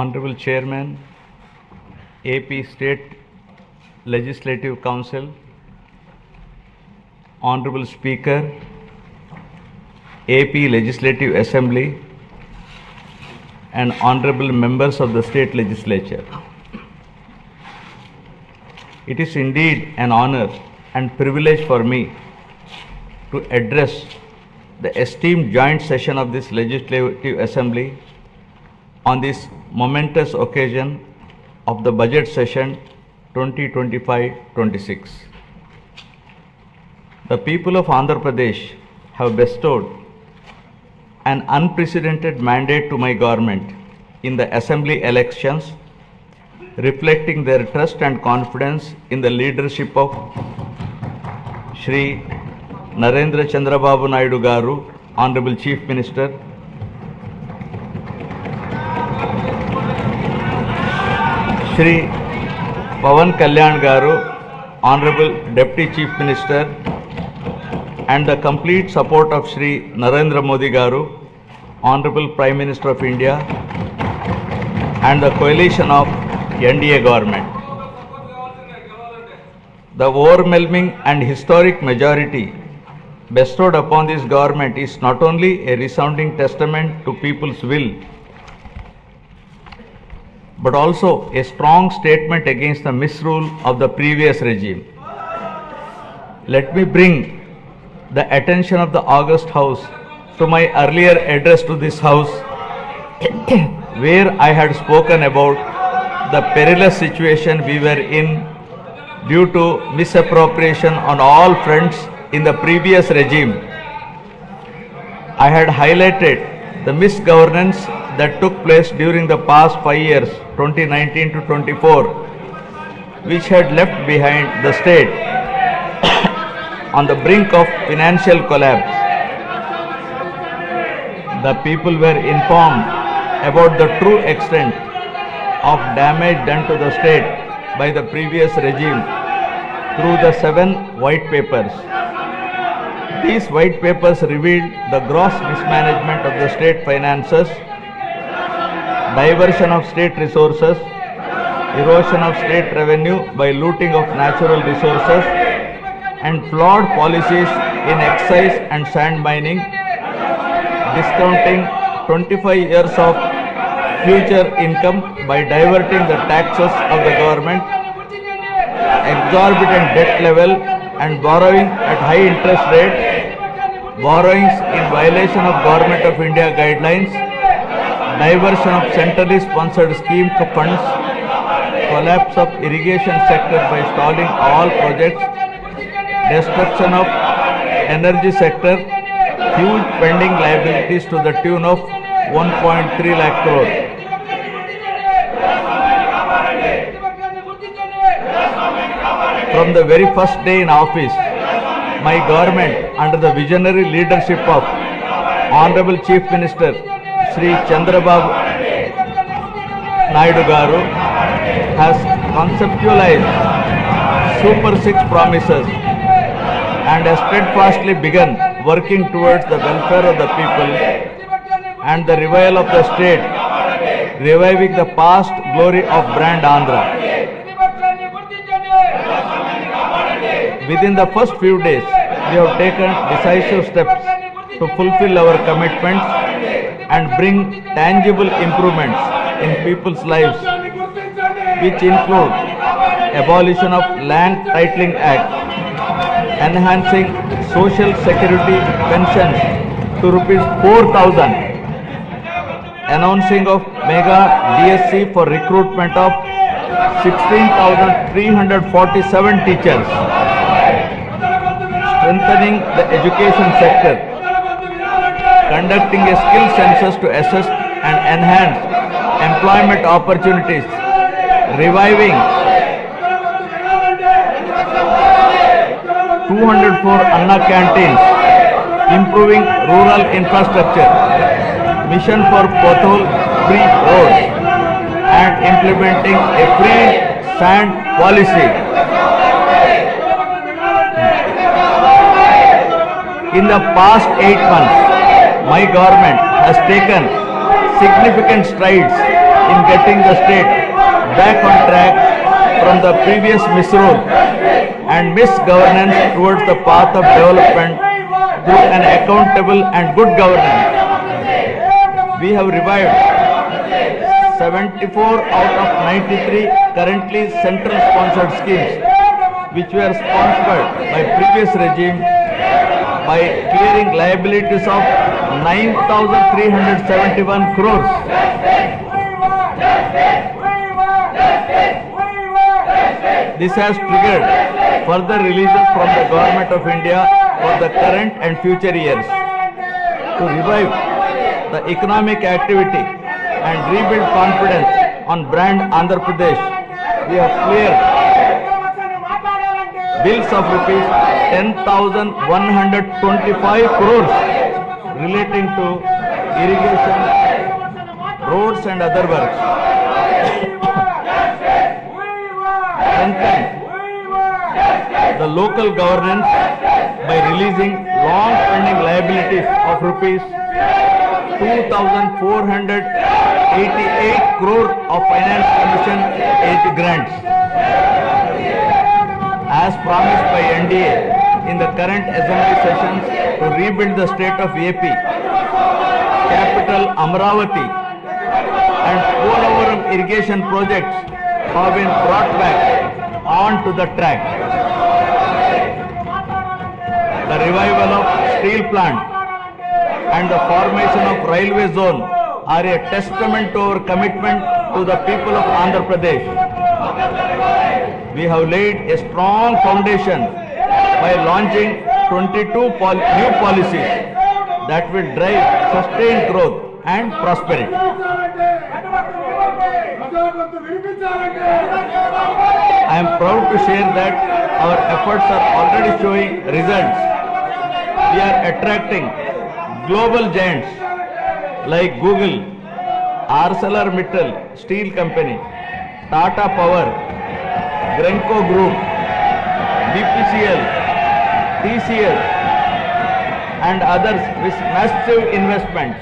Honorable Chairman, AP State Legislative Council, Honorable Speaker, AP Legislative Assembly, and Honorable Members of the State Legislature. It is indeed an honor and privilege for me to address the esteemed joint session of this Legislative Assembly on this momentous occasion of the budget session 2025-26. The people of Andhra Pradesh have bestowed an unprecedented mandate to my government in the assembly elections, reflecting their trust and confidence in the leadership of Shri Narendra Chandrababu Naidu Garu, Honorable Chief Minister, Shri Pawan Kalyan Garu, Honorable Deputy Chief Minister, and the complete support of Shri Narendra Modi Garu, Honorable Prime Minister of India, and the coalition of NDA government. The overwhelming and historic majority bestowed upon this government is not only a resounding testament to people's will, but also a strong statement against the misrule of the previous regime. Let me bring the attention of the August House to my earlier address to this House, where I had spoken about the perilous situation we were in due to misappropriation on all fronts in the previous regime. I had highlighted the misgovernance that took place during the past 5 years, 2019 to 24, which had left behind the state on the brink of financial collapse. The people were informed about the true extent of damage done to the state by the previous regime through the 7 white papers. These white papers revealed the gross mismanagement of the state finances, diversion of state resources, erosion of state revenue by looting of natural resources, and flawed policies in excise and sand mining, discounting 25 years of future income by diverting the taxes of the government, exorbitant debt level and borrowing at high interest rate, borrowings in violation of Government of India guidelines, diversion of centrally sponsored scheme funds, collapse of irrigation sector by stalling all projects, destruction of energy sector, huge pending liabilities to the tune of 1.3 lakh crore. From the very first day in office, my government, under the visionary leadership of Honorable Chief Minister Shri Chandrababu Naidu Garu, has conceptualized Super 6 promises and has steadfastly begun working towards the welfare of the people and the revival of the state, reviving the past glory of brand Andhra. Within the first few days, we have taken decisive steps to fulfill our commitments and bring tangible improvements in people's lives, which include abolition of Land Titling Act, enhancing social security pensions to ₹4,000, announcing of mega DSC for recruitment of 16,347 teachers, strengthening the education sector, conducting a skill census to assess and enhance employment opportunities, reviving 204 Anna canteens, improving rural infrastructure, mission for pothole-free roads, and implementing a free sand policy. In the past 8 months, my government has taken significant strides in getting the state back on track from the previous misrule and misgovernance towards the path of development through an accountable and good governance. We have revived 74 out of 93 currently central sponsored schemes which were sponsored by previous regime by clearing liabilities of 9,371 crores. This has triggered further releases from the Government of India for the current and future years. To revive the economic activity and rebuild confidence on brand Andhra Pradesh, we have cleared bills of rupees 10,125 crores relating to irrigation, roads and other works. Strengthened the local governance by releasing long-pending liabilities of rupees 2,488 crore of finance commission aid grants. As promised by NDA in the current assembly sessions to rebuild the state of AP, capital Amravati and Polavaram irrigation projects have been brought back onto the track. The revival of steel plant and the formation of railway zone are a testament to our commitment to the people of Andhra Pradesh. We have laid a strong foundation by launching 22 new policies that will drive sustained growth and prosperity. I am proud to share that our efforts are already showing results. We are attracting global giants like Google, ArcelorMittal Steel Company, Tata Power, Grenco Group, BPCL, TCL and others with massive investments.